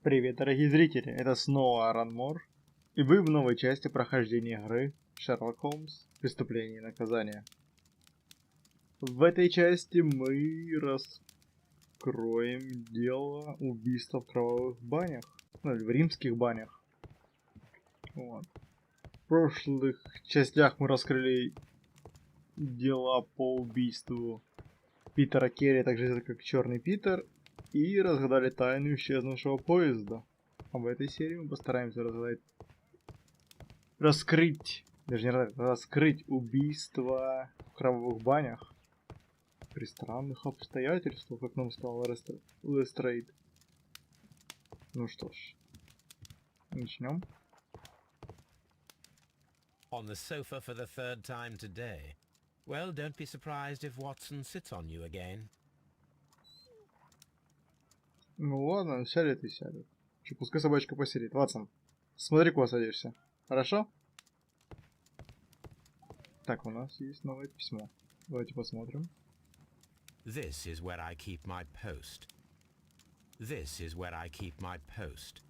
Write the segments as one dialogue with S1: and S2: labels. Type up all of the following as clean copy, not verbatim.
S1: Привет, дорогие зрители, это снова Ранмор, и вы в новой части прохождения игры Sherlock Holmes, преступление и наказание. В этой части мы раскроем дело убийства в кровавых банях, ну или в римских банях. Вот. В прошлых частях мы раскрыли дела по убийству Питера Керри, также известного как Черный Питер, и разгадали тайну исчезнувшего поезда. А в этой серии мы постараемся раскрыть убийство в кровавых банях при странных обстоятельствах, как нам сказал Лестрейд. Ну что ж, начнем.
S2: On the sofa for the third time today. Well, don't be surprised if Watson sits on you again.
S1: Ну ладно, сядет и сядет. Че, пускай собачка посидит. Ватсон, смотри, куда садишься. Хорошо? Так, у нас есть новое письмо. Давайте посмотрим.
S2: This is where I keep my post. This is where I keep my post.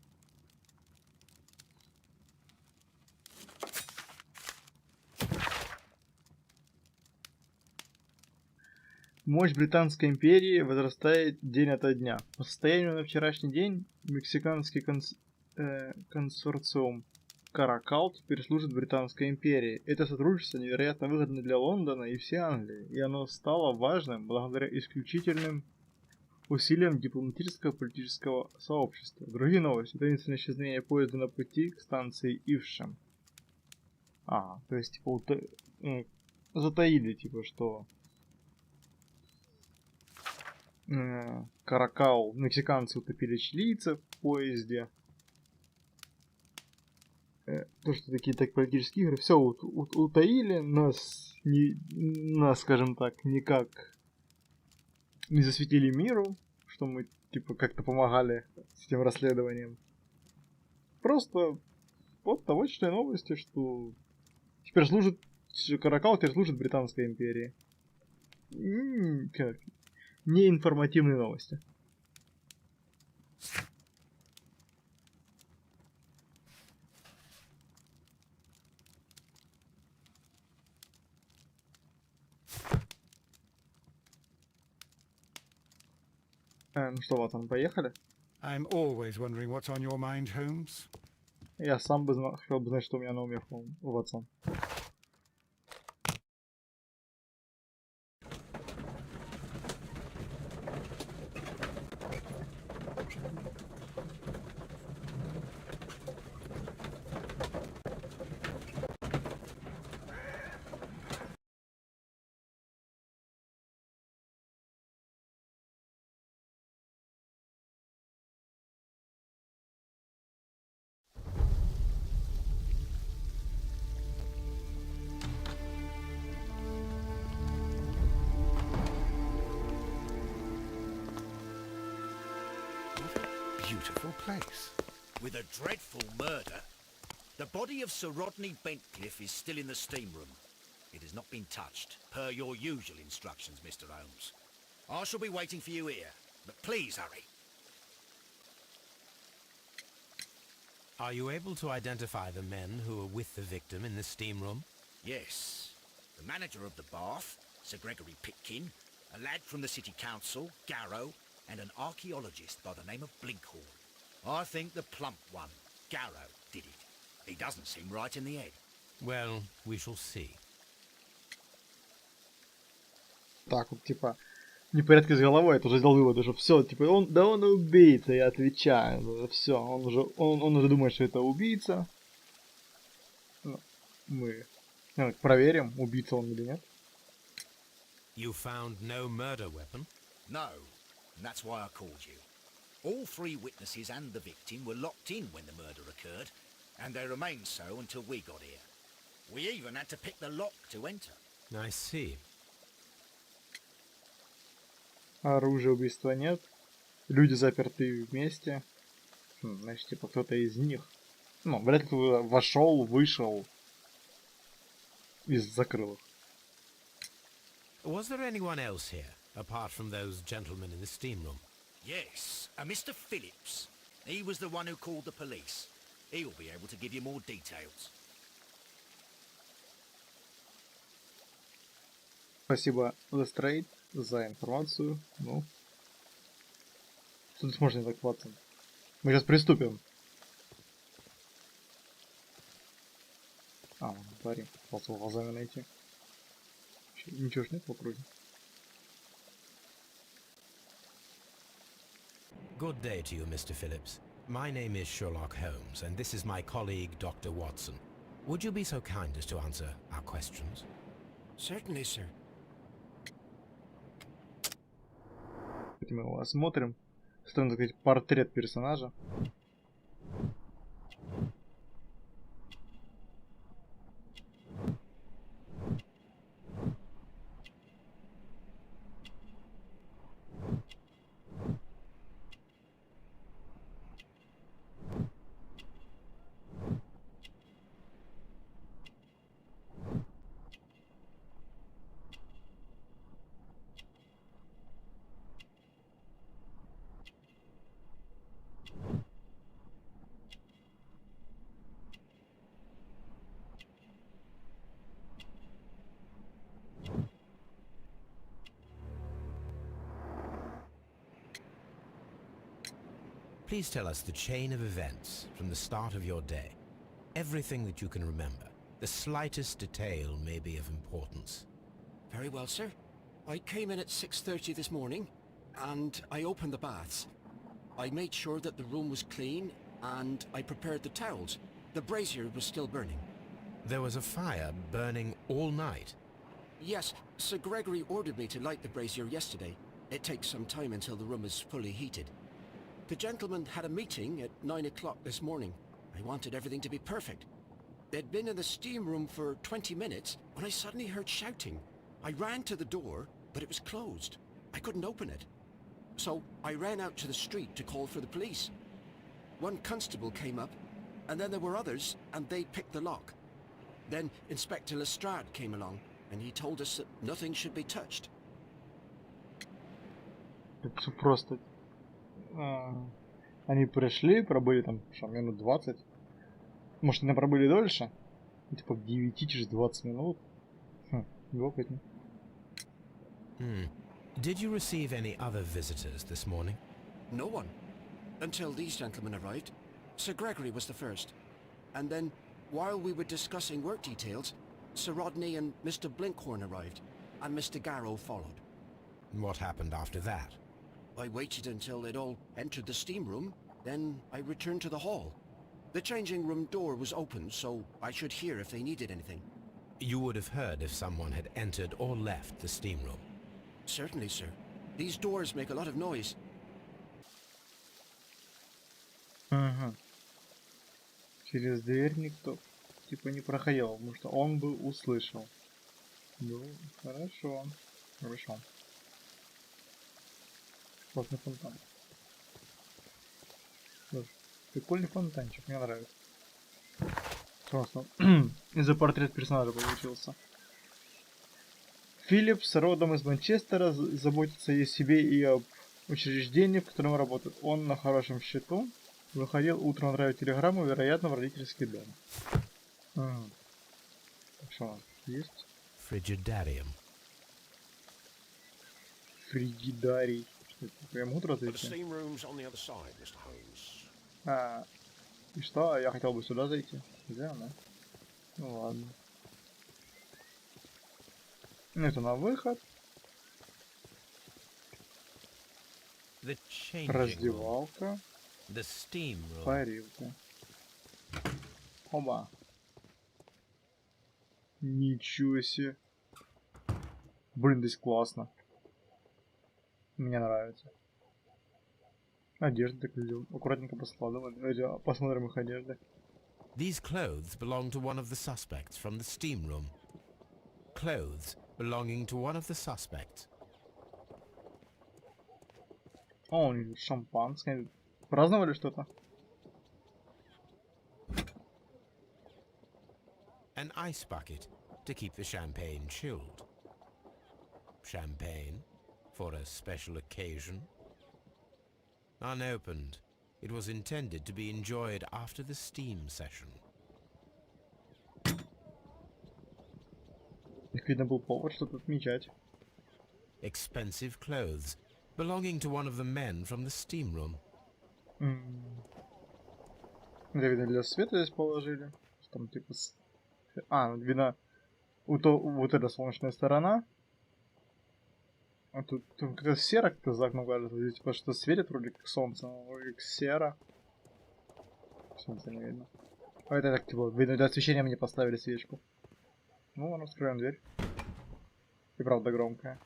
S1: Мощь Британской империи возрастает день ото дня. По состоянию на вчерашний день мексиканский консорциум Каракал теперь служит Британской империи. Это сотрудничество невероятно выгодно для Лондона и всей Англии, и оно стало важным благодаря исключительным усилиям дипломатического и политического сообщества. Другие новости. Таинственное исчезновение поезда на пути к станции Ившем. То есть, типа, затаили, типа, что Каракал, мексиканцы утопили чилийца в поезде. То, что такие так политические игры, все утаили, нас, скажем так, никак не засветили миру, что мы, типа, как-то помогали с этим расследованием. Просто вот точные новости, что теперь Каракал теперь служит Британской империи. Неинформативные новости. Ну что, Ватсон, поехали?
S3: I'm always wondering what's on your mind, Holmes.
S1: Я сам бы хотел бы знать, что у меня на уме, Ватсон.
S3: Beautiful place.
S4: With a dreadful murder. The body of Sir Rodney Bentcliffe is still in the steam room. It has not been touched, per your usual instructions, Mr. Holmes. I shall be waiting for you here, but please hurry.
S2: Are you able to identify the men who were with the victim in the steam room?
S4: Yes. The manager of the bath, Sir Gregory Pitkin, a lad from the city council, Garrow, and an archaeologist by the name of Blinkhorn. I think the plump one, Garrow, did it. He doesn't seem right in the head.
S2: Well, we shall see.
S1: Так вот, типа, непорядки с головой, это уже сделал вывод, что все, типа, он убийца, я отвечаю, все, он уже думает, что это убийца. Мы проверим, убийца он или нет.
S2: You found no murder weapon?
S4: No, and that's why I called you. All three witnesses and the victim were locked in when the murder occurred, and they remained so until we got here. We even had to pick the lock to enter.
S2: I see.
S1: Оружия убийства нет. Люди заперты вместе. Значит, типа, кто-то из них. Ну, вряд ли кто-то вошел, вышел и закрыл их.
S2: Was there anyone else here, apart from those gentlemen in the steam room?
S4: Yes, a Mr. Phillips. He was the one who called the police. He'll be able to give you more details.
S1: Спасибо, Lestrade, за информацию. Ну, что ты сможешь не так, Ватсон? Мы сейчас приступим. А, парень, пытался глазами найти. Ничего ж нет в округе.
S2: Good day to you, Mr. Phillips. My name is Sherlock Holmes, and this is my colleague, Dr. Watson. Would you be so kind as to answer our questions?
S3: Certainly, sir.
S1: Мы его осмотрим. Стоит, так сказать, портрет персонажа.
S2: Please tell us the chain of events from the start of your day. Everything that you can remember. The slightest detail may be of importance.
S5: Very well, sir. I came in at 6:30 this morning, and I opened the baths. I made sure that the room was clean, and I prepared the towels. The brazier was still burning.
S2: There was a fire burning all night.
S5: Yes, Sir Gregory ordered me to light the brazier yesterday. It takes some time until the room is fully heated. The gentlemen had a meeting at 9 o'clock this morning. I wanted everything to be perfect. They'd been in the steam room for 20 minutes when I suddenly heard shouting. I ran to the door, but it was closed. I couldn't open it. So I ran out to the street to call for the police. One constable came up, and then there were others, and they picked the lock. Then Inspector Lestrade came along, and he told us that nothing should be touched.
S1: Это все просто. Они пришли, пробыли там, что, минут 20. Может, они пробыли дольше? Типа к 9 через 20 минут. Любопытно.
S2: Did you receive any other visitors this morning?
S5: No one. Until these gentlemen arrived. Sir Gregory was the first. And then, while we were discussing work details, Sir Rodney and Mr. Blinkhorn arrived, and Mr. Garrow followed.
S2: What happened after that?
S5: I waited until they'd all entered the steam room, then I returned to the hall. The changing room door was open, so I should hear if they needed anything.
S2: You would have heard if someone had entered or left the steam room.
S5: Certainly, sir. These doors make a lot of noise.
S1: Ага. Через дверь никто типа не проходил, потому что он бы услышал. Ну, хорошо. Хорошо. Классный фонтан. Прикольный фонтанчик, мне нравится. Классно. Из-за портрет персонажа получился. Филлипс родом из Манчестера, заботится и о себе, и об учреждении, в котором работает. Он на хорошем счету. Выходил утром отправить телеграмму, вероятно, в родительский дом. Что у нас есть?
S2: Frigidaриum.
S1: Фригидарий. Что это? Я могу туда зайти? И что? Я хотел бы сюда зайти. Где она? Ну ладно. Это на выход. Раздевалка.
S2: The steam room.
S1: Парилка. Оба. Ничего себе. Блин, здесь классно. Мне нравится. Одежда так аккуратненько поскладывали. Посмотрим их одежды.
S2: These clothes belong to one of the suspects from the steam room. Clothes belonging to one of the suspects.
S1: О, у них шампанское. Праздновали что-то?
S2: An ice bucket to keep the champagne chilled. Champagne for a special occasion. Unopened. It was intended to be enjoyed after the steam session.
S1: Видно, был повод что-то отмечать.
S2: Expensive clothes, belonging to one of the men from the steam room.
S1: Это, видно, для света здесь положили. Там типа... видно, вот эта солнечная сторона. А тут как-то серо как-то за окном кажется. Здесь типа что светит вроде как солнце, но вроде как серо. Солнца не видно. А это так типа, видно, для освещения мне поставили свечку. Ну, ладно, откроем дверь. И правда громкая.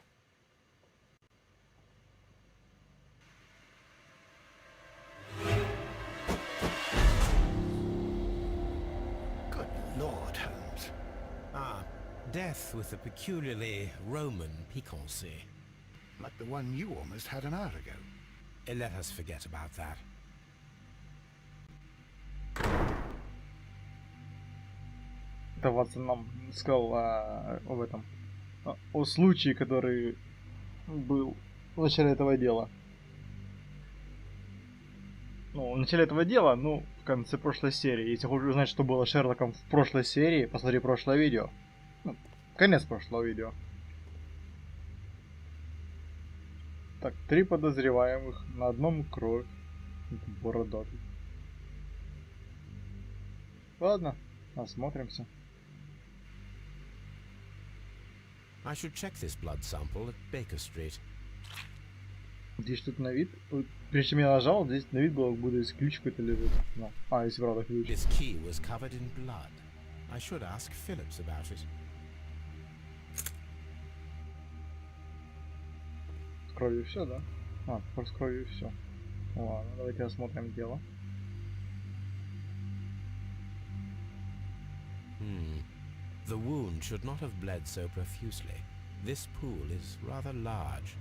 S3: Good Lord, Holmes.
S2: Ah, death with a peculiarly Roman piquancy.
S3: Like the one you almost had an hour ago.
S2: Let us forget about that.
S1: Это Ватсон нам сказал об этом. О случае, который был в начале этого дела. Ну, в начале этого дела, ну, в конце прошлой серии. Если хочешь узнать, что было с Шерлоком в прошлой серии, посмотри прошлое видео. Ну, конец прошлого видео. Так, 3 подозреваемых, на одном кровь. Бородатый. Ладно, осмотримся.
S2: I should check this blood sample at Baker Street.
S1: Здесь что-то на вид. Прежде чем я нажал, здесь на вид было, как будто здесь ключ какой-то лежит. No. Здесь правда ключ.
S2: This key was covered in blood. I should ask Phillips about it.
S1: С кровью все, да? С кровью все. Ладно, давайте осмотрим дело.
S2: The wound should not have bled so profusely. This pool is rather large.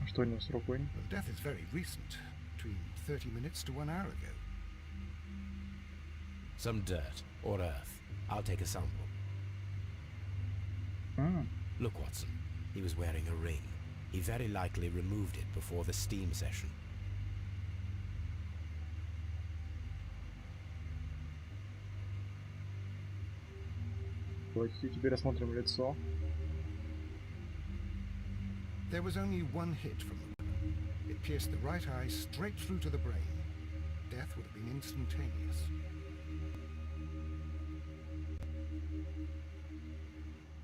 S1: Что у него с рукой?
S3: The death is very recent, between 30 minutes to 1 hour ago.
S2: Some dirt or earth. I'll take a sample. Look, Watson. He was wearing a ring. He very likely removed it before the steam session.
S1: Давайте теперь осмотрим лицо.
S3: There was only one hit from the weapon. It pierced the right eye straight through to the brain. Death would have been instantaneous.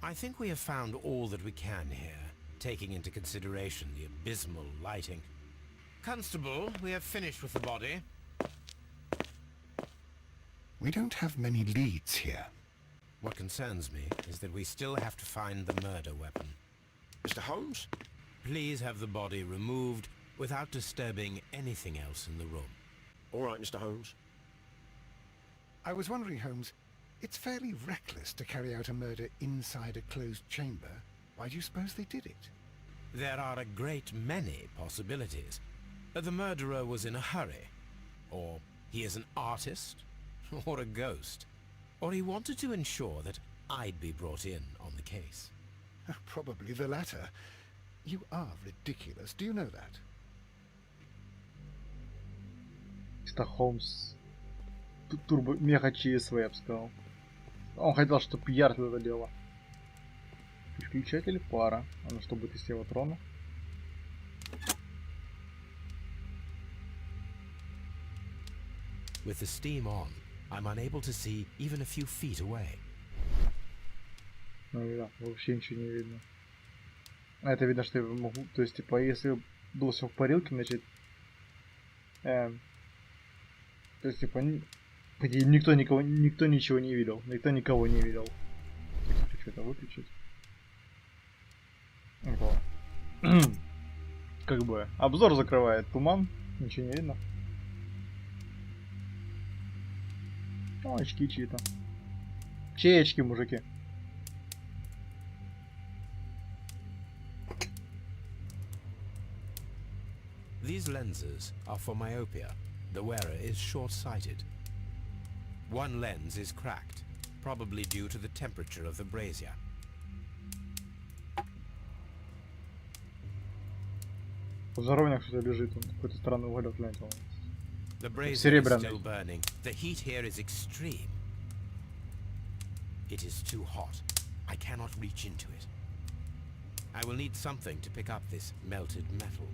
S2: I think we have found all that we can here, taking into consideration the abysmal lighting. Constable, we have finished with the body.
S3: We don't have many leads here.
S2: What concerns me is that we still have to find the murder weapon.
S5: Mr. Holmes?
S2: Please have the body removed without disturbing anything else in the room.
S5: All right, Mr. Holmes.
S3: I was wondering, Holmes, it's fairly reckless to carry out a murder inside a closed chamber. Why do you suppose they did it?
S2: There are a great many possibilities. The murderer was in a hurry. Or he is an artist. Or a ghost. Or he wanted to ensure that I'd be brought in on the case.
S3: Probably the latter. You are ridiculous. Do you know that?
S1: Это Холмс. Турбо меха ЧСВ, я бы сказал. Он хотел, чтобы я это дело. Переключатель пара. А ну что будет, если я его трону?
S2: With the steam on, I'm unable to see even a few feet away.
S1: Ну да, вообще ничего не видно. Это видно, что я могу... То есть, типа, если было все в парилке, значит... То есть, типа, никто ничего не видел. Никто никого не видел. Так, хочу это выключить. Как бы, обзор закрывает туман. Ничего не видно. О, очки чьи-то. Чьи очки, мужики?
S2: These lenses are for myopia. The wearer is short-sighted. One lens is cracked, probably due to the temperature of the brazier.
S1: В жаровнях что-то лежит, он какой-то странный уголек, гляньте.
S2: The brazier is
S1: Серебряный.
S2: still burning. The heat here is extreme. It is too hot. I cannot reach into it. I will need something to pick up this melted metal.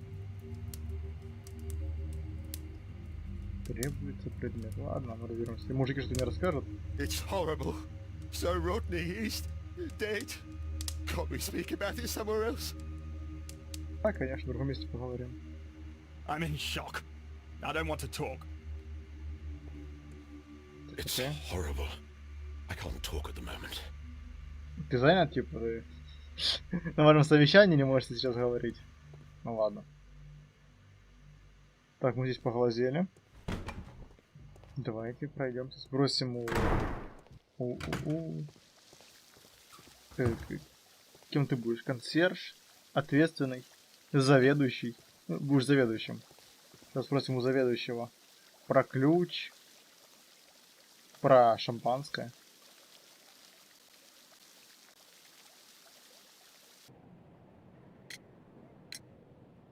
S1: Требуется предмет. Ладно, мы разберемся. Мужики что не расскажут?
S3: It's horrible. Sir Rodney, he's dead. Can't we speak about it somewhere else?
S1: А, конечно, в другом месте поговорим.
S6: I'm in shock. I don't want to talk.
S7: It's horrible. I can't talk at the moment.
S1: Ты занят, типа, ты на вашем совещании не можете сейчас говорить. Ну ладно. Так, мы здесь поглазели. Давайте пройдемся, сбросим Кем ты будешь? Консьерж? Ответственный? Заведующий? Ну, будешь заведующим. Сейчас спросим у заведующего про ключ, про шампанское.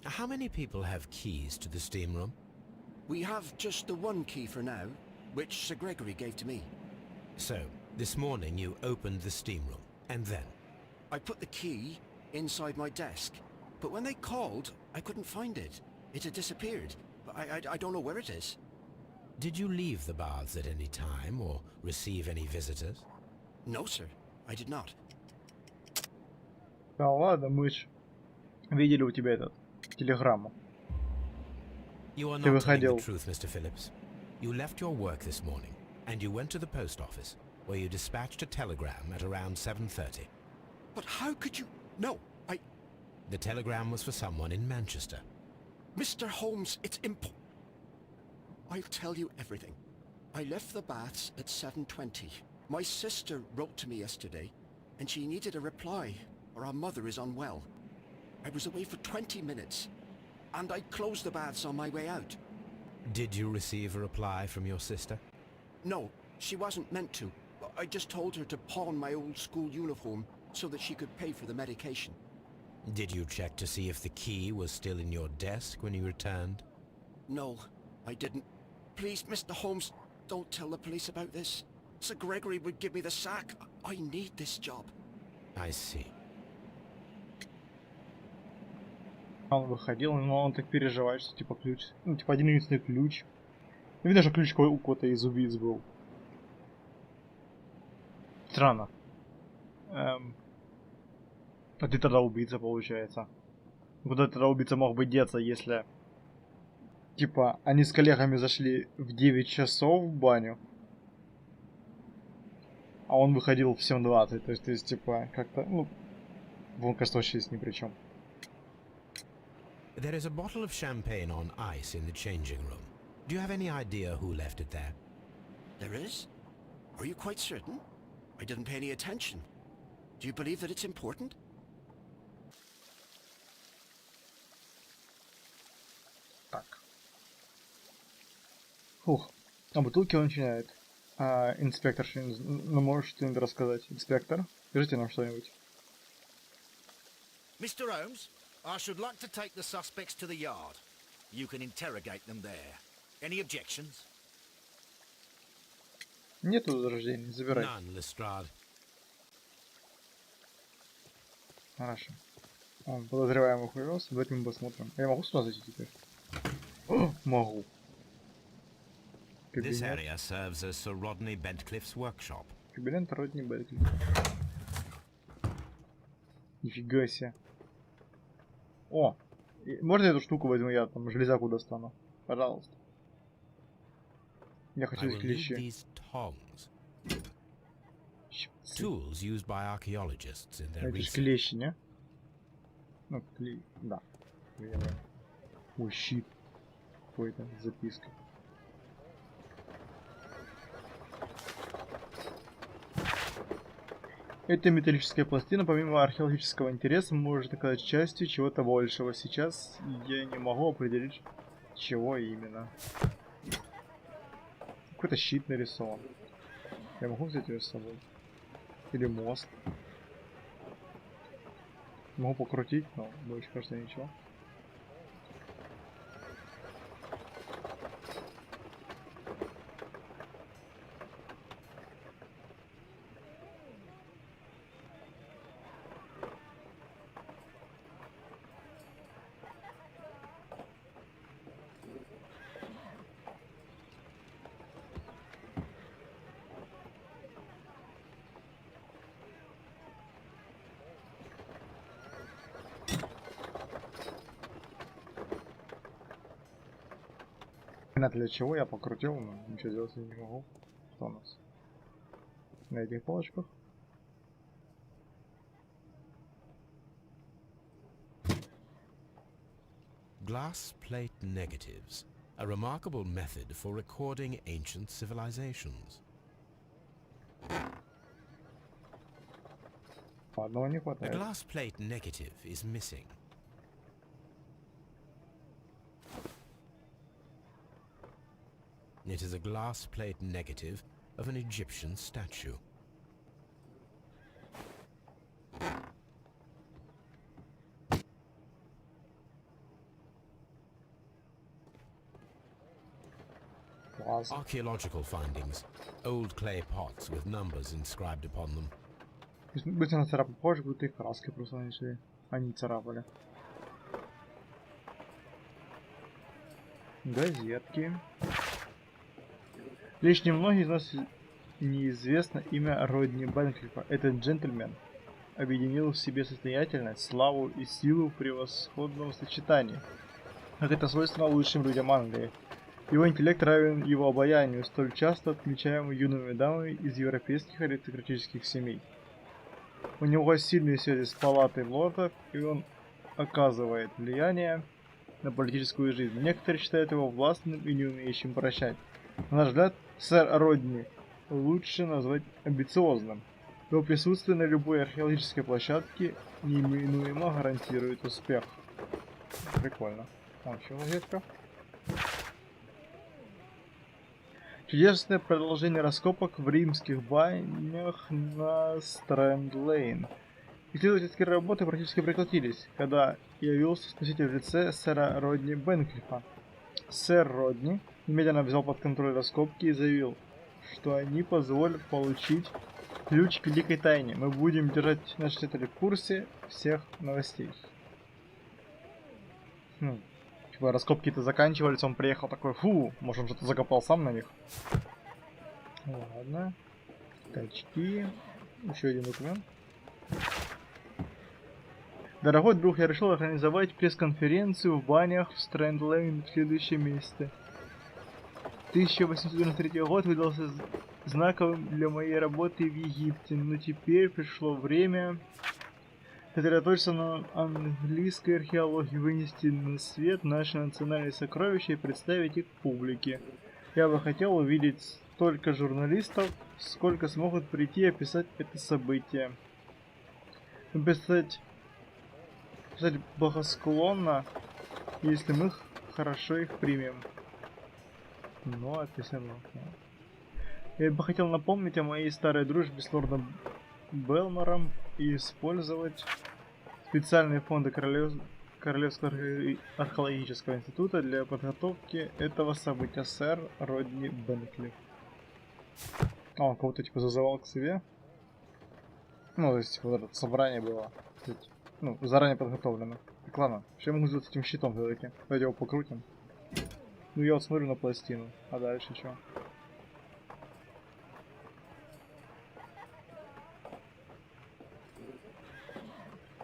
S2: How many people have keys to the steam room?
S5: We have just the one key for now, which Sir Gregory gave to me.
S2: So, this morning you opened the steam room, and then?
S5: I put the key inside my desk, but when they called, I couldn't find it. It had disappeared. I don't know where it is.
S2: Did you leave the baths at any time, or receive any visitors?
S5: No, sir. I did not.
S1: Да ладно, мы ж видели у тебя этот телеграмму.
S2: You are
S1: Ты
S2: not telling
S1: выходил.
S2: the truth, Mr. Phillips. You left your work this morning, and you went to the post office, where you dispatched a telegram at around 7:30.
S5: But how could you... No,
S2: The telegram was for someone in Manchester.
S5: Mr. Holmes, it's I'll tell you everything. I left the baths at 7:20. My sister wrote to me yesterday, and she needed a reply, or our mother is unwell. I was away for 20 minutes, and I closed the baths on my way out.
S2: Did you receive a reply from your sister?
S5: No, she wasn't meant to. I just told her to pawn my old school uniform so that she could pay for the medication.
S2: Did you check to see if the key was still in your desk when you returned?
S5: No, I didn't. Please, Mr. Holmes, don't tell the police about this. Sir Gregory would give me the sack. I need this job.
S2: I see.
S1: Он выходил, но он так переживает, что типа ключ. Ну, типа один единственный ключ. Видно, что ключ у кого-то из убийц был. Странно. А ты тогда убийца, получается. Куда тогда убийца мог бы деться, если... Типа, они с коллегами зашли в 9 часов в баню, а он выходил в 7:20. То есть типа, как-то, ну... Он, кажется, вообще здесь ни при чем.
S2: There is a bottle of champagne on ice in the changing room. Do you have any idea who left it there?
S5: There is? Are you quite certain? I didn't pay any attention. Do you believe that it's important?
S1: Так. Фух. А бутылки он начинает. Инспектор, ну можешь что-нибудь рассказать? Инспектор, скажите нам что-нибудь.
S4: Mr. Holmes, I should like to take the suspects to the yard. You can interrogate them there. Any objections?
S1: Нету возражений, забирай.
S2: None, Lestrade.
S1: Хорошо. Он подозреваемых увез, давайте мы посмотрим. Я могу сюда зайти теперь? О, могу.
S2: This
S1: Кабинет.
S2: area serves as Sir Rodney Bentcliffe's workshop.
S1: Кабинет Родни Бентли. Нифига себе. О! Можно я эту штуку возьму, я там железяку достану? Пожалуйста. Я
S2: I
S1: хочу
S2: will
S1: эти
S2: need
S1: клещи.
S2: these tongs,
S1: Щипцы.
S2: tools used by archaeologists in their
S1: Это же
S2: research.
S1: клещи, не? Ну, да. Ой, щит. Какой-то записка. Эта металлическая пластина, помимо археологического интереса, может оказаться частью чего-то большего. Сейчас я не могу определить, чего именно. Какой-то щит нарисован. Я могу взять ее с собой? Или мост? Могу покрутить, но больше, кажется, ничего. Понятно для чего я покрутил, но ничего сделать не могу. Что у нас на этих полочках?
S2: Glass plate negatives, a remarkable method for recording ancient civilizations.
S1: Одного не
S2: A
S1: хватает.
S2: glass plate negative is missing. It is a glass plate negative of an Egyptian statue.
S1: Класс.
S2: Archaeological findings. Old clay pots with numbers inscribed upon them.
S1: Быстро нацарапал позже, будто их краской просто нашли. Они царапали. Газетки. Лишь немногим из нас неизвестно имя Родни Бенклифа. Этот джентльмен объединил в себе состоятельность, славу и силу в превосходном сочетании, как это свойственно лучшим людям Англии. Его интеллект равен его обаянию, столь часто отмечаемым юными дамами из европейских аристократических семей. У него сильные связи с палатой лордов, и он оказывает влияние на политическую жизнь. Некоторые считают его властным и не умеющим прощать. На наш взгляд, сэр Родни лучше назвать амбициозным. Его присутствие на любой археологической площадке неминуемо гарантирует успех. Прикольно. Вон еще газетка. Чудесное продолжение раскопок в римских банях на Стрэнд-Лейн. Исследовательские работы практически прекратились, когда явился спаситель в лице сэра Родни Бенклифа. Сэр Родни немедленно взял под контроль раскопки и заявил, что они позволят получить ключ к великой тайне. Мы будем держать наших читателей в курсе всех новостей. Типа раскопки-то заканчивались, он приехал такой, фу, может он что-то закопал сам на них. Ладно. Тачки. Еще один документ. Дорогой друг, я решил организовать пресс-конференцию в банях в Стрэнд-Лейн в следующем месяце. 1893 год выдался знаковым для моей работы в Египте, но теперь пришло время сосредоточиться на английской археологии, вынести на свет наши национальные сокровища и представить их публике. Я бы хотел увидеть столько журналистов, сколько смогут прийти и описать это событие. Писать благосклонно, если мы хорошо их примем. Ну, описано. Я бы хотел напомнить о моей старой дружбе с лордом Белмором и использовать специальные фонды Королевского археологического института для подготовки этого события. Сэр Родни Бенклиф. А, он кого-то типа зазывал к себе. Ну, то есть вот это собрание было. Ну, заранее подготовлено. Так ладно, что я могу сделать с этим щитом все-таки? Давайте его покрутим. Ну я вот смотрю на пластину. А дальше что?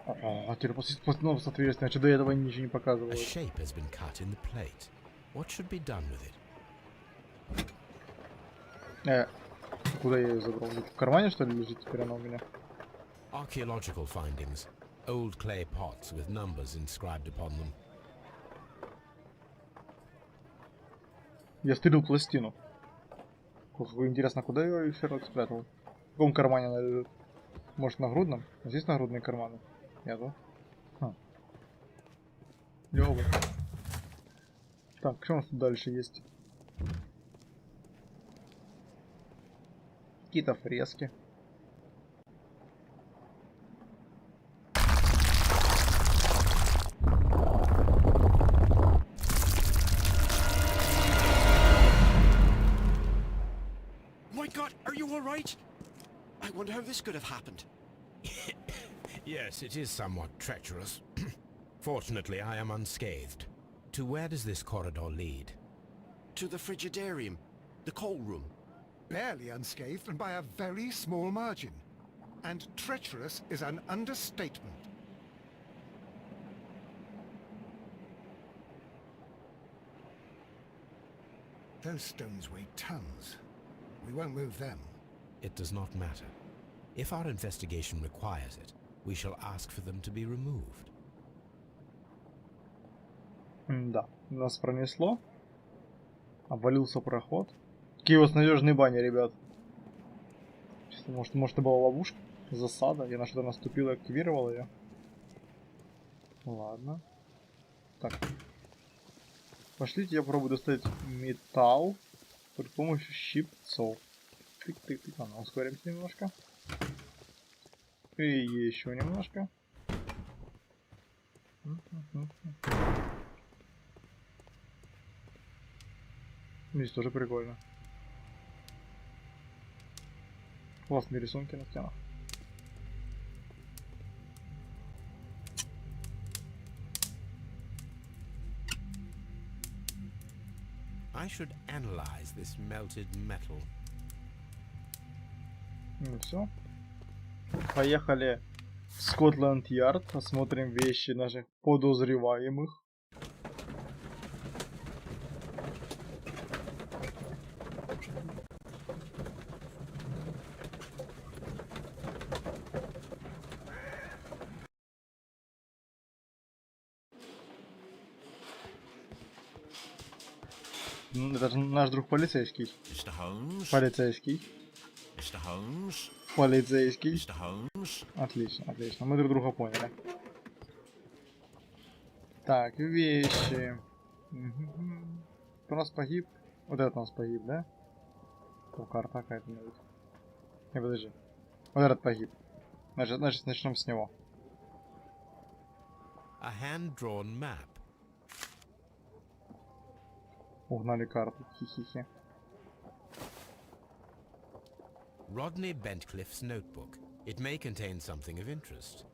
S1: А теперь пластина соответственно, что до этого ничего не показывало.
S2: A shape has been cut in the plate. What should be done with it?
S1: Куда я ее забрал? В кармане что ли лежит теперь она у меня?
S2: Archaeological findings. Old clay pots with numbers inscribed upon them.
S1: Я стырил пластину. Интересно, куда ее Шерлок спрятал? В каком кармане она лежит? Может нагрудном? Здесь нагрудные карманы. Нету. Лёва. Так, что у нас тут дальше есть? Какие-то фрески.
S5: My God, are you all right? I wonder how this could have happened.
S2: Yes, it is somewhat treacherous. Fortunately, I am unscathed. To where does this corridor lead?
S5: To the frigidarium, the coal room.
S3: Barely unscathed and by a very small margin. And treacherous is an understatement. Those stones weigh tons. We won't move them.
S2: It does not matter. If our investigation requires it, we shall ask for them to be removed.
S1: Да, нас пронесло. Обвалился проход. Какие у вас надежные бани, ребят. Может это была ловушка? Засада? Я на что-то наступил и активировал ее. Ладно. Так. Пошлите, я попробую достать металл при помощи щипцов. Тык-тык-тык. А, ускоримся немножко. И еще немножко. Здесь тоже прикольно. Классные рисунки на стенах.
S2: I should analyze this melted metal.
S1: Ну все. Поехали в Скотланд-Ярд. Осмотрим вещи наших подозреваемых. Это же наш друг полицейский.
S7: Mr. Holmes?
S1: Полицейский.
S7: Mr. Holmes?
S1: Полицейский.
S7: Mr. Holmes?
S1: Отлично, отлично. Мы друг друга поняли. Так, вещи. Кто у нас погиб? Вот этот у нас погиб, да? О, карта какая-то будет. Не, подожди. Вот этот погиб. Значит, начнем с него.
S2: A hand-drawn map.
S1: Угнали карту. Хи-хи-хи.
S2: Rodney Bentcliffe's notebook. It may contain something of interest.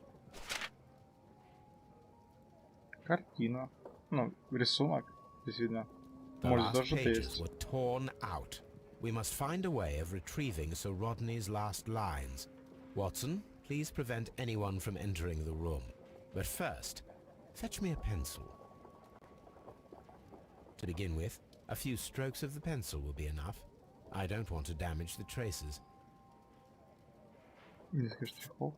S1: Картина. Ну, рисунок. Здесь видно.
S2: The
S1: Может,
S2: last
S1: даже что-то
S2: pages
S1: есть.
S2: were torn out. We must find a way of retrieving Sir Rodney's last lines. Watson, please prevent anyone from entering the room. But first, fetch me a pencil. To begin with, a few strokes of the pencil will be enough. I don't want to damage the traces.
S1: Несколько штрихов.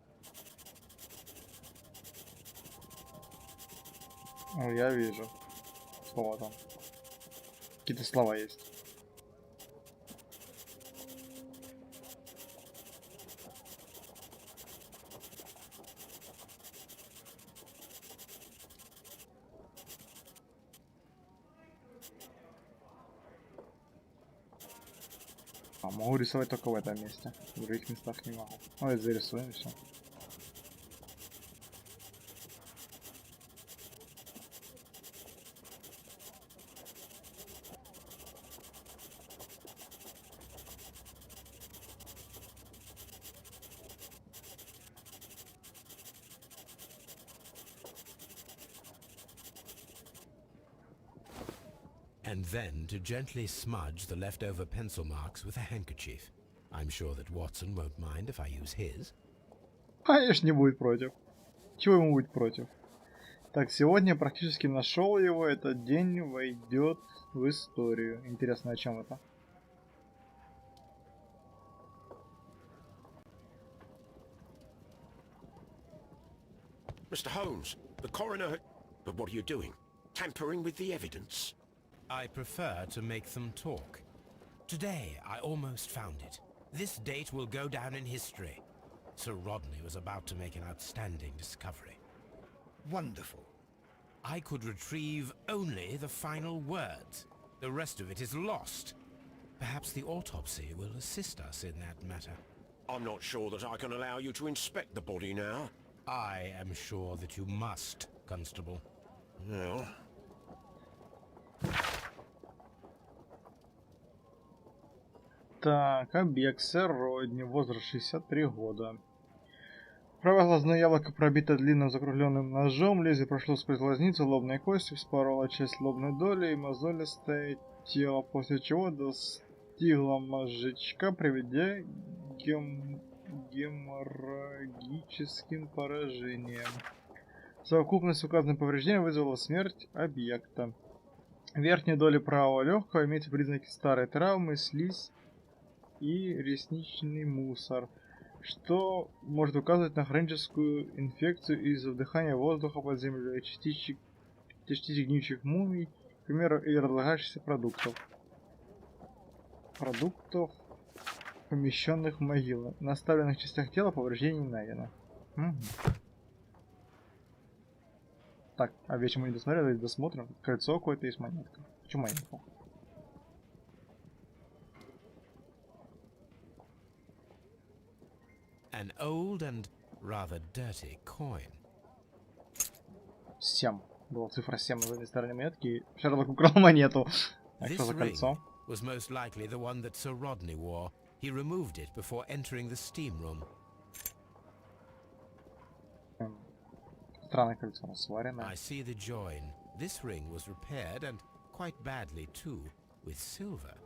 S1: О, я вижу. Слова там. Какие-то слова есть. А, могу рисовать только в этом месте. В других местах не могу. Ну, это зарисуем и все.
S2: And then to gently smudge the leftover pencil marks with a handkerchief. I'm sure that Watson won't mind if I use his.
S1: Конечно, не будет против. Чего ему быть против? Так, сегодня я практически нашел его. Этот день войдет в историю. Интересно, о чем это?
S7: Mr. Holmes, the coroner... But what are you doing? Tampering with the evidence?
S2: I prefer to make them talk. Today, I almost found it. This date will go down in history. Sir Rodney was about to make an outstanding discovery.
S3: Wonderful.
S2: I could retrieve only the final words. The rest of it is lost. Perhaps the autopsy will assist us in that matter.
S7: I'm not sure that I can allow you to inspect the body now.
S2: I am sure that you must, Constable.
S7: Well...
S1: Так, объект Сэр Родни, возраст 63 года. Правое глазное яблоко пробито длинным закругленным ножом, лезвие прошло сквозь глазницу, лобной кости, вспороло часть лобной доли и мозолистое тело, после чего достигло мозжечка, приведя к геморрагическим поражениям. Совокупность указанных повреждений вызвала смерть объекта. В верхней доле правого легкого имеются признаки старой травмы, слизь и ресничный мусор, что может указывать на хроническую инфекцию из-за вдыхания воздуха под землей, частичек гниющих мумий, к примеру, или разлагающихся продуктов, помещенных в могилы. На оставленных частях тела повреждений не найдено. Так, а вещи мы не досмотрели, досмотрим. Кольцо какое-то есть, монетка. Почему монетку?
S2: An old and rather dirty coin.
S1: 7. Была цифра 7 на задней стороне монетки, и Шерлок украл монету. А что за кольцо?
S2: Was most likely the one that Sir Rodney wore. He removed it before entering the steam room.
S1: Странное кольцо, сваренное.
S2: I see the join. This ring was repaired, and quite badly too, with silver.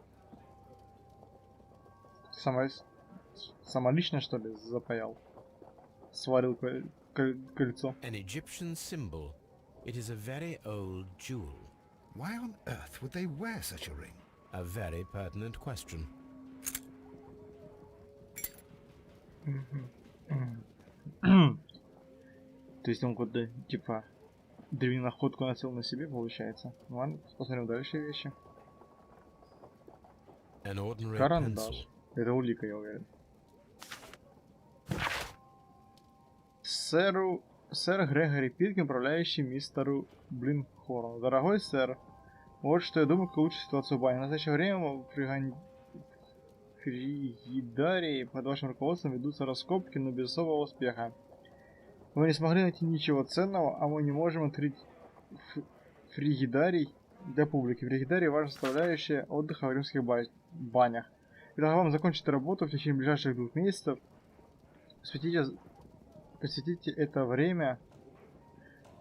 S1: Самолично, что ли, запаял? Сварил кольцо.
S2: An Egyptian symbol. It is a very old jewel.
S3: Why on earth would they wear such a ring?
S2: A very pertinent question.
S1: То есть он куда типа древнюю находку носил на себе, получается. Ну ладно, посмотрим дальше вещи.
S2: An ordinary
S1: Карандаш.
S2: pencil.
S1: Это улика, я уверен. Сэр Грегори Питкин, управляющий мистеру Блинхорну. Дорогой сэр, вот что я думаю, как улучшить ситуацию в бане. В настоящее время в Фригидарии под вашим руководством ведутся раскопки, но без особого успеха. Вы не смогли найти ничего ценного, а мы не можем открыть Фригидарий для публики. Фригидарий — важная составляющая отдыха в римских банях. Предлагаю вам закончить работу в течение ближайших 2 месяцев. Посвятите это время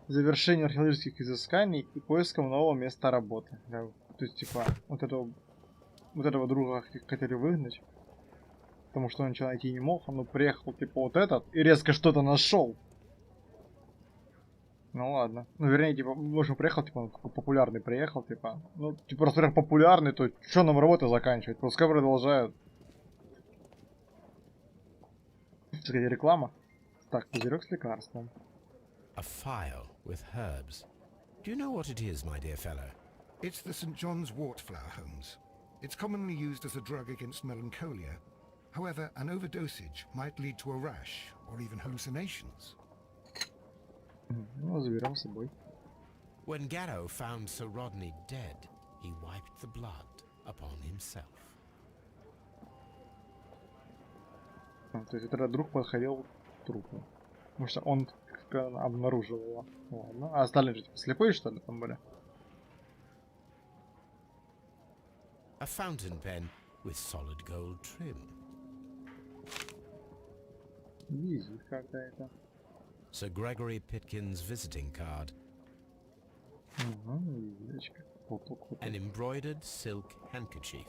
S1: завершению археологических изысканий и поискам нового места работы. Да, то есть, типа, вот этого друга хотели выгнать, потому что он ничего найти не мог. Он приехал, типа, вот этот, и резко что-то нашел. Ну ладно. Ну, вернее, типа, может, приехал, типа, он популярный приехал, типа. Ну, типа, раз приехал популярный, то что нам работу заканчивать? Пускай продолжают. Сказать, реклама. Так, пузырек с лекарством.
S2: A phial with herbs. Do you know what it is, my dear fellow?
S3: It's the St. John's wort flower, Holmes. It's commonly used as a drug against melancholia. However, an overdosage might lead to a rash or even hallucinations.
S1: Ну, заберем с собой.
S2: When Garrow found Sir Rodney dead, he wiped the blood upon himself.
S1: То есть этот друг подходил к трупу. Потому что он обнаружил его. Ладно. А остальные же типа слепые, что ли, там были?
S2: A fountain pen with solid gold trim.
S1: Визит какая-то.
S2: Sir Gregory Pitkin's visiting card.
S1: Визиточка.
S2: An embroidered silk handkerchief.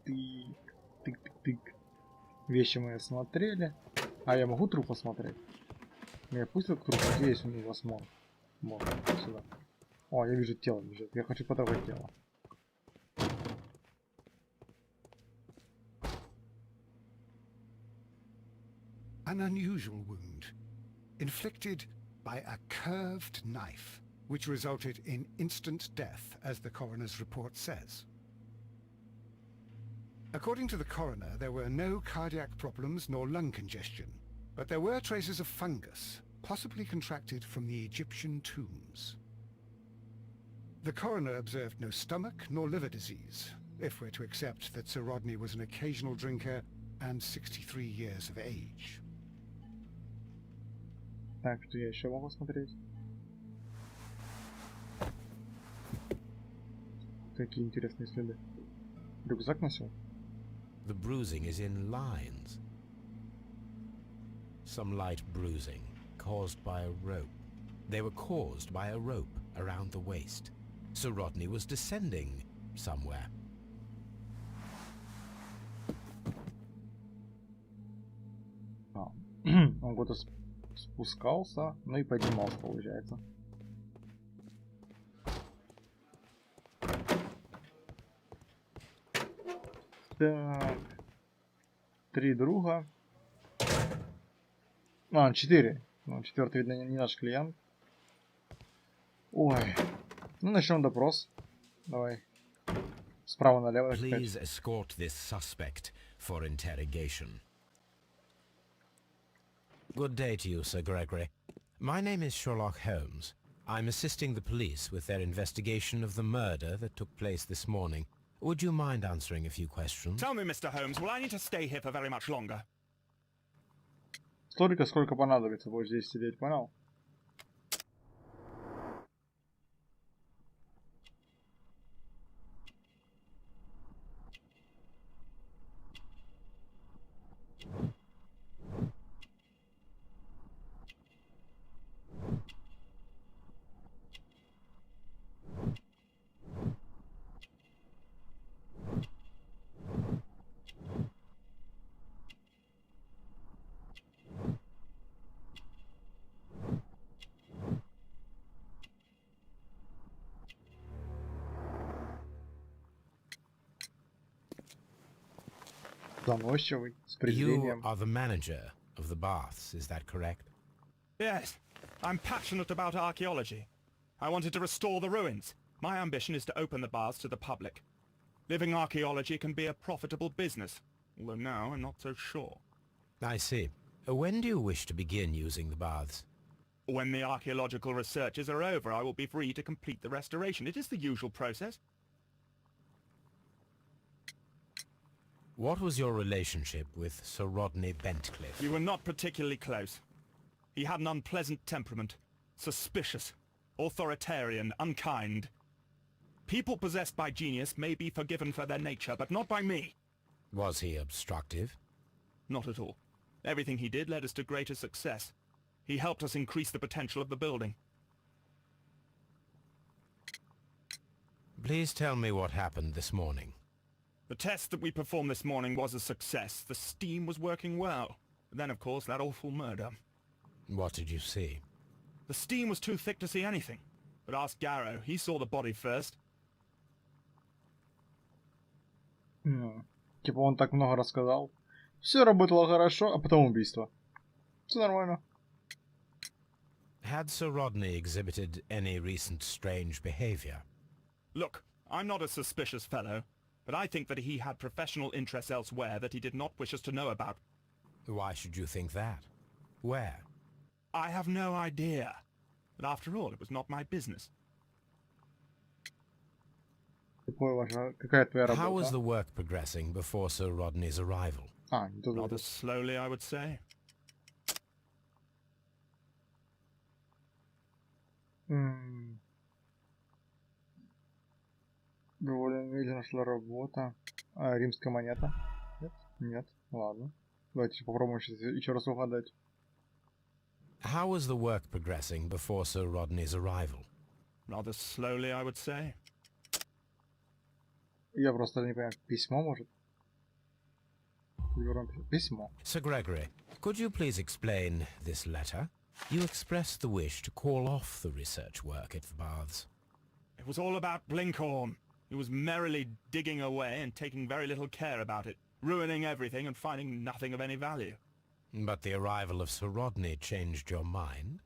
S1: Тык. Вещи мы осмотрели. А я могу труп осмотреть? Меня пустят к трупу. Где есть у него осмотр? Можно сюда. О, я вижу, тело лежит. Я хочу потрогать тело.
S3: An unusual wound, inflicted by a curved knife, which resulted in instant death, as the coroner's report says. According to the coroner, there were no cardiac problems nor lung congestion, but there were traces of fungus, possibly contracted from the Egyptian tombs. The coroner observed no stomach nor liver disease, if we're to accept that Sir Rodney was an occasional drinker and 63 years of age.
S1: Так, что я еще могу смотреть? Какие интересные следы. Рюкзак носил?
S2: The bruising is in lines. Some light bruising, caused by a rope. They were caused by a rope around the waist. Sir Rodney was descending somewhere.
S1: Он куда-то спускался, ну и поднимался, получается. Так. 3 друга. А, 4. Ну, 4-й, видно, не наш клиент. Ой. Ну, начнем допрос. Давай. Справа налево.
S2: Please escort this suspect for interrogation. Good day to you, Sir Gregory. My name is Sherlock Holmes. I'm assisting the police with their investigation of the murder that took place this morning. Would you mind answering a few questions?
S6: Tell me, Mr. Holmes, will I need to stay here for very much longer?
S1: Столько, сколько понадобится, будешь здесь сидеть, понял? Заносчивый, с
S2: You
S1: презрением.
S2: are the manager of the baths, is that correct?
S6: Yes, I'm passionate about archaeology. I wanted to restore the ruins. My ambition is to open the baths to the public. Living archaeology can be a profitable business, although now I'm not so sure.
S2: I see. When do you wish to begin using the baths?
S6: When the archaeological researches are over, I will be free to complete the restoration. It is the usual process.
S2: What was your relationship with Sir Rodney Bentcliffe?
S6: We were not particularly close. He had an unpleasant temperament, suspicious, authoritarian, unkind. People possessed by genius may be forgiven for their nature, but not by me.
S2: Was he obstructive?
S6: Not at all. Everything he did led us to greater success. He helped us increase the potential of the building.
S2: Please tell me what happened this morning.
S6: The test that we performed this morning was a success. The steam was working well. But then, of course, that awful murder.
S2: What did you see?
S6: The steam was too thick to see anything. But ask Garrow. He saw the body first.
S1: Типа он так много рассказал. Все работало хорошо, а потом убийство. Все нормально.
S2: Had Sir Rodney exhibited any recent strange behavior?
S6: Look, I'm not a suspicious fellow, but I think that he had professional interests elsewhere that he did not wish us to know about.
S2: Why should you think that? Where?
S6: I have no idea. But after all, it was not my business.
S1: Какая твоя работа?
S2: How was the work progressing before Sir Rodney's arrival?
S6: Rather slowly, I would say.
S1: Довольно медленно шла работа. А, римская монета? Нет? Нет. Ладно. Давайте попробуем еще раз угадать.
S2: How was the work progressing before Sir Rodney's arrival?
S6: Rather slowly, I would say.
S1: Я просто не понимаю, письмо может? Письмо.
S2: Sir Gregory, could you please explain this letter? You expressed the wish to call off the research work at the baths.
S6: It was all about Blinkhorn. He was merrily digging away and taking very little care about it, ruining everything and finding nothing of any value.
S2: But the arrival of Sir Rodney changed your mind?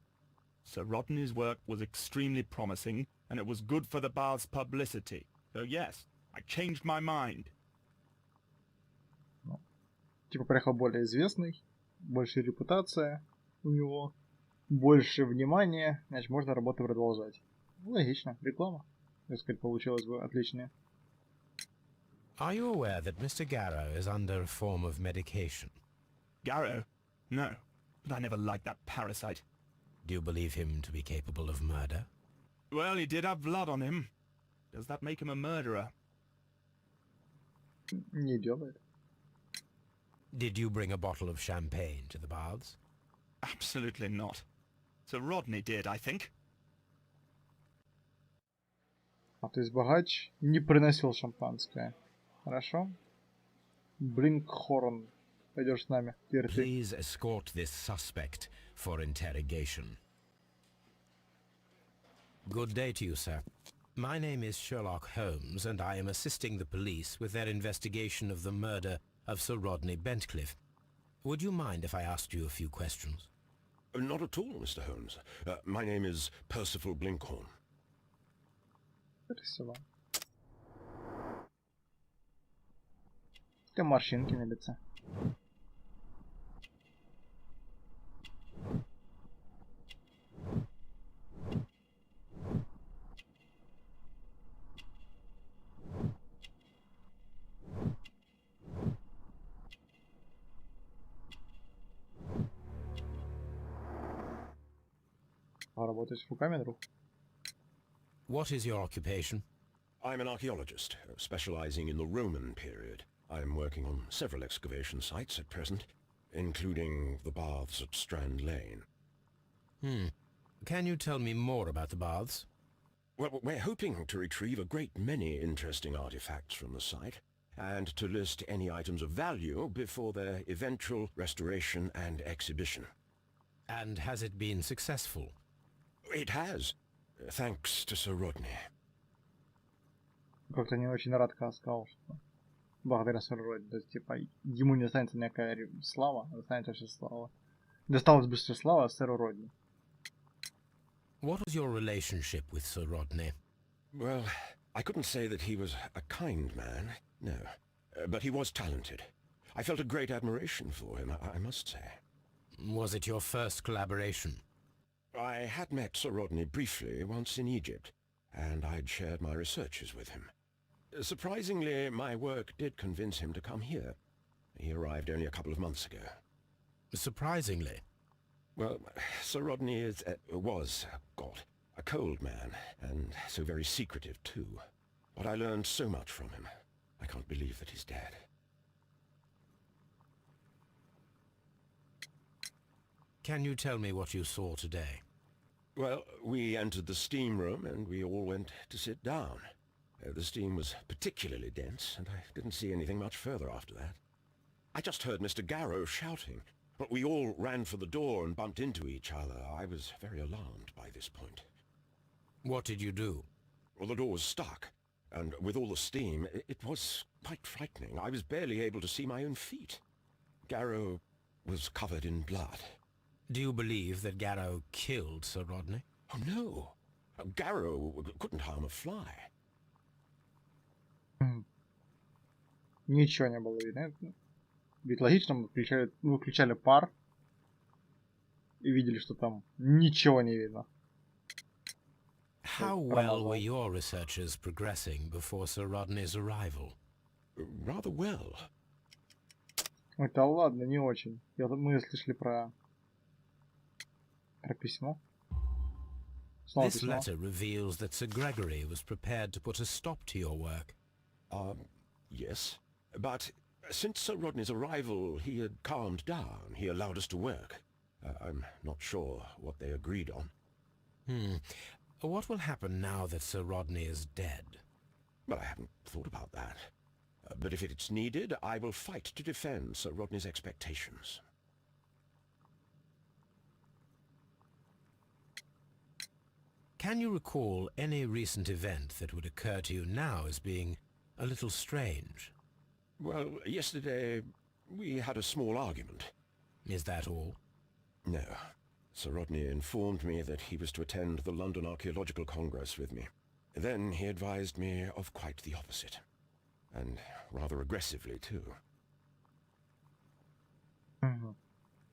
S6: Sir Rodney's work was extremely promising, and it was good for the bath's publicity. So yes, I changed my mind.
S1: Типа приехал более известный, больше репутация у него, больше внимания, значит можно работу продолжать. Логично, реклама, так сказать, получилась бы отличная.
S2: Are you aware that Mr. Garrow is under a form of medication?
S6: Garrow? No, but I never liked that parasite.
S2: Do you believe him to be capable of murder?
S6: Well, he did have blood on him. Does that make him a murderer?
S1: Не делает.
S2: Did you bring a bottle of champagne to the baths?
S6: Absolutely not. Sir Rodney did, I think.
S1: А то есть богач не приносил шампанское. Хорошо. Блинкхорн. Пойдешь с нами. Теперь ты.
S2: Please escort this suspect for interrogation. Good day to you, sir. My name is Sherlock Holmes, and I am assisting the police with their investigation of the murder of Sir Rodney Bentcliffe. Would you mind if I asked you a few questions?
S7: Not at all, Mr. Holmes. My name is Percival Blinkhorn.
S1: Красиво. Ты морщинки на лице. Работать руками, друг.
S2: What is your occupation?
S7: I'm an archaeologist, specializing in the Roman period. I'm working on several excavation sites at present, including the baths at Strand Lane.
S2: Can you tell me more about the baths?
S7: Well, we're hoping to retrieve a great many interesting artifacts from the site, and to list any items of value before their eventual restoration and exhibition.
S2: And has it been successful?
S7: It has, thanks to Sir Rodney.
S1: Как-то не очень рад, когда сказал, что благодаря Сэр Родни. То есть, типа, ему не останется никакая слава, останется все слава. Досталось бы все слава Сэру Родни.
S2: What was your relationship with Sir Rodney?
S7: Well, I couldn't say that he was a kind man, no. But he was talented. I felt a great admiration for him, I must say.
S2: Was it your first collaboration?
S7: I had met Sir Rodney briefly once in Egypt, and I'd shared my researches with him. Surprisingly, my work did convince him to come here. He arrived only a couple of months ago.
S2: Surprisingly?
S7: Well, Sir Rodney was a cold man, and so very secretive too. But I learned so much from him. I can't believe that he's dead.
S2: Can you tell me what you saw today?
S7: Well, we entered the steam room and we all went to sit down. The steam was particularly dense, and I didn't see anything much further after that. I just heard Mr. Garrow shouting, but we all ran for the door and bumped into each other. I was very alarmed by this point.
S2: What did you do?
S7: Well, the door was stuck, and with all the steam, it was quite frightening. I was barely able to see my own feet. Garrow was covered in blood.
S2: Do you believe that Garrow killed Sir Rodney?
S7: Oh, no. Garrow couldn't harm a fly.
S1: Ничего не было видно. Ведь логично, мы выключали пар и видели, что там ничего не видно.
S2: How well were your researchers progressing before Sir Rodney's arrival?
S7: Rather well.
S1: Ой, да ладно, не очень. Мы слышали про письмо. Снова
S2: This
S1: письмо.
S2: letter reveals that Sir Gregory was prepared to put a stop to your work.
S7: Yes. But since Sir Rodney's arrival, he had calmed down. He allowed us to work. I'm not sure what they agreed on.
S2: What will happen now that Sir Rodney is dead?
S7: Well, I haven't thought about that. But if it's needed, I will fight to defend Sir Rodney's expectations.
S2: Can you recall any recent event that would occur to you now as being a little strange?
S7: Well, yesterday we had a small argument.
S2: Is that all?
S7: No. Sir Rodney informed me that he was to attend the London Archaeological Congress with me. Then he advised me of quite the opposite. And rather aggressively, too.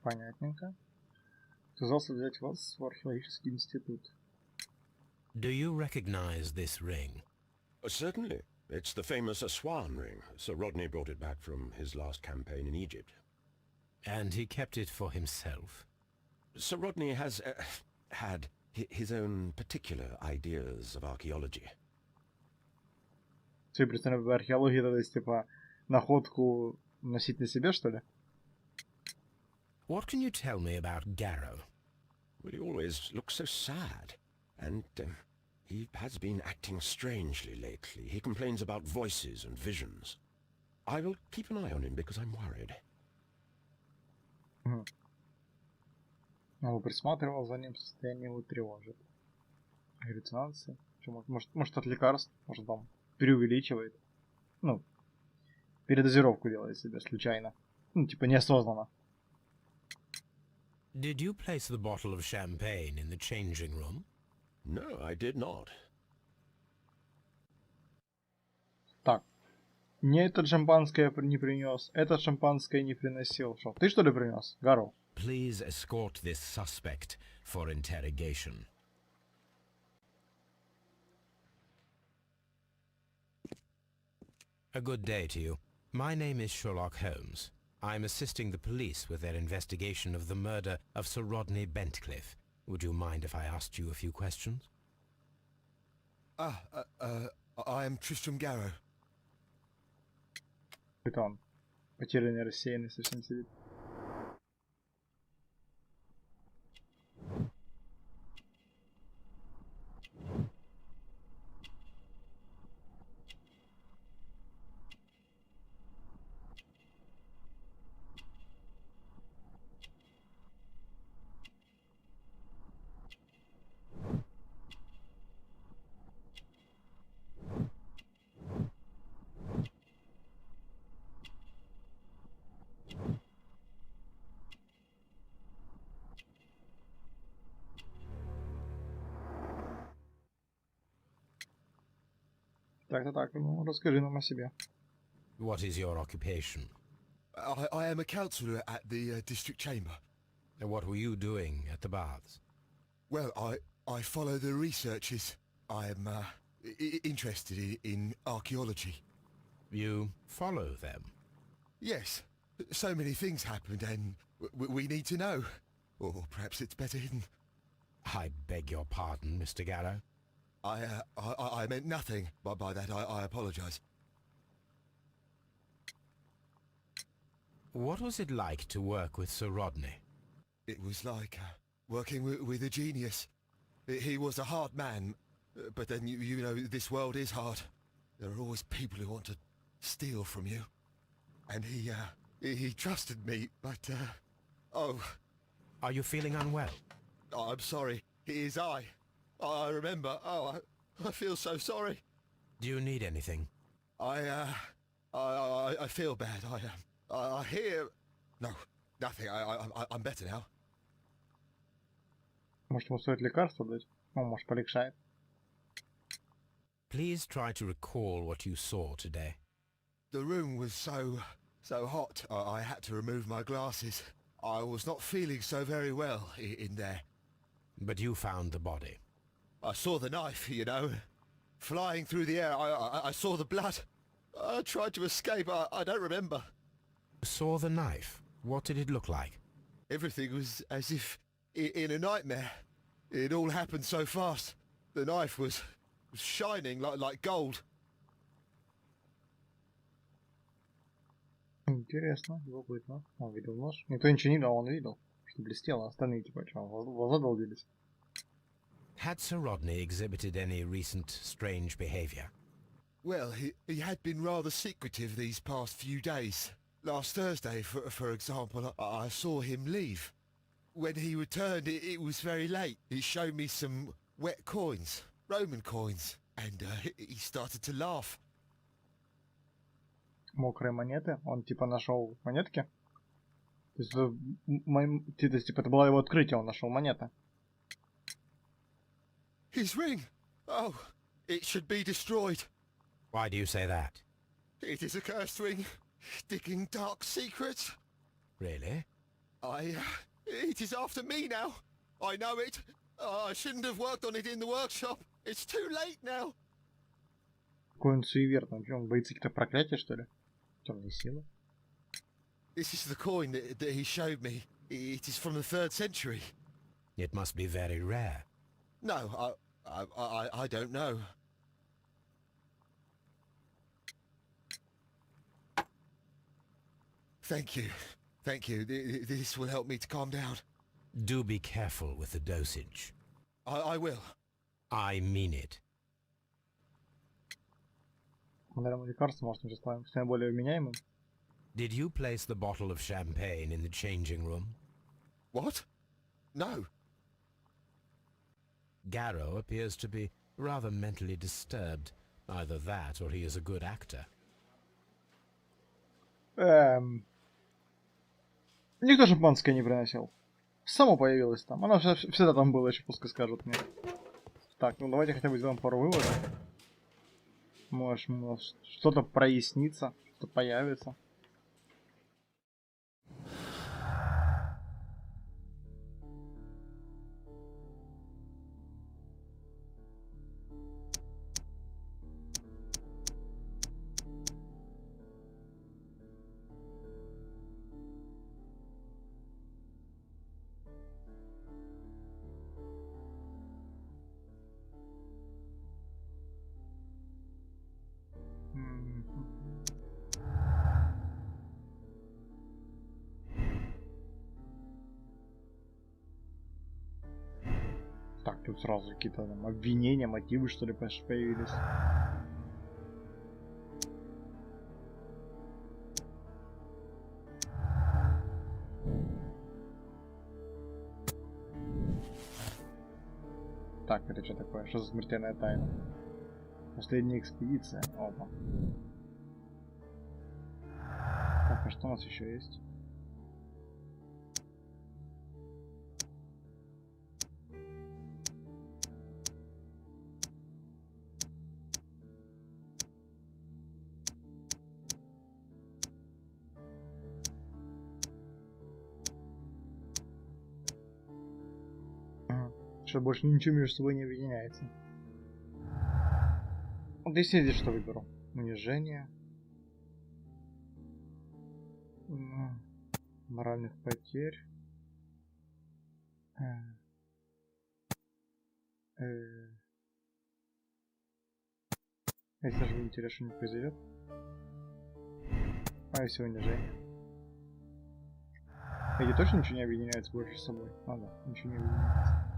S1: Понятненько. Сказался взять вас в археологический институт.
S2: Do you recognize this ring?
S7: Certainly. It's the famous Aswan ring. Sir Rodney brought it back from his last campaign in Egypt.
S2: And he kept it for himself?
S7: Sir Rodney has had his own particular ideas of archaeology.
S1: Ты представляешь, археология, то есть, типа, находку носить на себе, что ли?
S2: What can you tell me about Garrow?
S7: Well, he always looks so sad. And he has been acting strangely lately. He complains about voices and visions. I will keep an eye on him because I'm worried.
S1: Угу. Он присматривал за ним, состояние его тревожит. Галлюцинации. Может от лекарств, может там преувеличивает. Ну, передозировку делает себе случайно. Ну, типа неосознанно.
S2: Did you place the bottle of champagne in the changing room?
S7: No, I did not.
S1: Так. Мне этот шампанское не принес, этот шампанское не приносил. Что, ты что ли принес, Гару?
S2: Please escort this suspect for interrogation. A good day to you. My name is Sherlock Holmes. I'm assisting the police with their investigation of the murder of Sir Rodney Bentcliffe. Would you mind if I asked you a few questions?
S3: I am Tristram Garrow.
S1: Это он. Потерянный, рассеянный, совсем сидит. Так, ну расскажи нам о себе.
S2: What is your occupation?
S3: I am a counsellor at the district chamber.
S2: And what were you doing at the baths?
S3: Well, I follow the researches. I am interested in archaeology.
S2: You follow them?
S3: Yes, so many things happened and we need to know. Or perhaps it's better hidden.
S2: I beg your pardon, Mr. Garrow.
S3: I meant nothing by that. I apologize.
S2: What was it like to work with Sir Rodney?
S3: It was like working with a genius. He was a hard man, but then you know this world is hard. There are always people who want to steal from you. And he trusted me, but oh.
S2: Are you feeling unwell?
S3: Oh, I'm sorry. It is I remember. Oh, I feel so sorry.
S2: Do you need anything?
S3: I feel bad. I hear. No, nothing. I'm better now.
S1: Может, ему стоит лекарство дать? Ну, может, полегчает.
S2: Please try to recall what you saw today.
S3: The room was so hot. I had to remove my glasses. I was not feeling so very well in there.
S2: But you found the body.
S3: I saw the knife, you know, flying through the air. I saw the blood. I tried to escape. I don't remember.
S2: You saw the knife? What did it look like?
S3: Everything was as if in a nightmare. It all happened so fast. The knife was shining like gold.
S1: Интересно, любопытно. Он видел нож. Никто ничего не дал, он видел, что блестело. Остальные типа что, глаза долбились.
S2: Had Sir Rodney exhibited any recent strange behavior?
S3: Well, he had been rather secretive these past few days. Last Thursday, for example, I saw him leave. When he returned, it was very late. He showed me some wet coins, Roman coins, and he started to laugh.
S1: Мокрые монеты. Он типа нашел монетки. То есть, типа это было его открытие, он нашел монеты.
S3: His ring! Oh, it should be destroyed.
S2: Why do you say that?
S3: It is a cursed ring, digging dark secrets.
S2: Really?
S3: It is after me now. I know it. I shouldn't have worked on it in the workshop. It's too late now.
S1: Какой он суеверный. Он боится каких-то проклятий, что ли? Темные силы.
S3: This is the coin that he showed me. It is from the 3rd century.
S2: It must be very rare.
S3: No, I don't know. Thank you. Thank you. This will help me to calm down.
S2: Do be careful with the dosage.
S3: I will.
S2: I mean it.
S1: Наверное, лекарство, может, он сейчас станет более вменяемым.
S2: Did you place the bottle of champagne in the changing room?
S7: What? No.
S2: Garrow appears to be rather mentally disturbed. Either that, or he is a good actor.
S1: Никто шампанское не приносил. Само появилось там. Оно всегда там было, еще пускай скажут мне. Так, ну давайте хотя бы сделаем пару выводов. Может что-то прояснится, что-то появится. Так, тут сразу какие-то там обвинения, мотивы, что ли, появились. Так, это что такое? Что за смертельная тайна? Последняя экспедиция. Опа. Так, а что у нас еще есть? Что больше ничего между собой не объединяется. Вот здесь есть что выберу. Унижение. Моральных потерь. Если даже интересно не произойдет. А если унижение? Эти точно ничего не объединяется больше с собой? А, да, ничего не объединяется.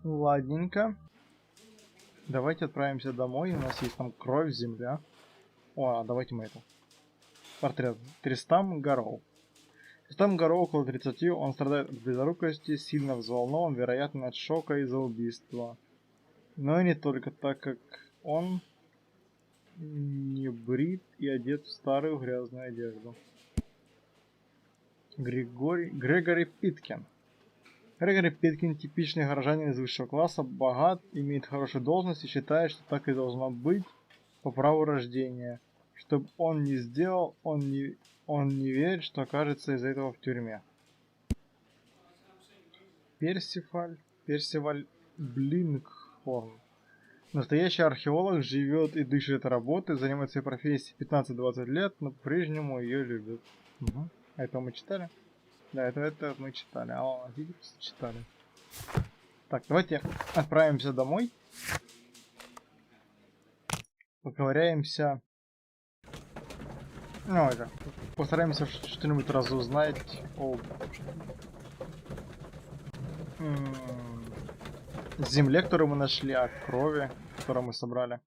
S1: Ладненько. Давайте отправимся домой. У нас есть там кровь, земля. О, давайте мы это. Портрет. Тристам Гарроу. Тристам Гарроу около 30. Он страдает от близорукости, сильно взволнован, вероятно, от шока из-за убийства. Но и не только, так как он не брит и одет в старую грязную одежду. Грегори Питкин. Грегори Питкин, типичный горожанин из высшего класса, богат, имеет хорошую должность и считает, что так и должно быть по праву рождения. Что бы он ни сделал, он не верит, что окажется из-за этого в тюрьме. Персиваль Блинкхорн. Настоящий археолог, живет и дышит работой, занимается своей профессией 15-20 лет, но по-прежнему ее любит. Угу. Это мы читали? Да, это мы читали. А, видите, читали. Так, давайте отправимся домой. Поковыряемся. Ну, это. Постараемся что-нибудь разузнать о земле, которую мы нашли, о крови, которую мы собрали.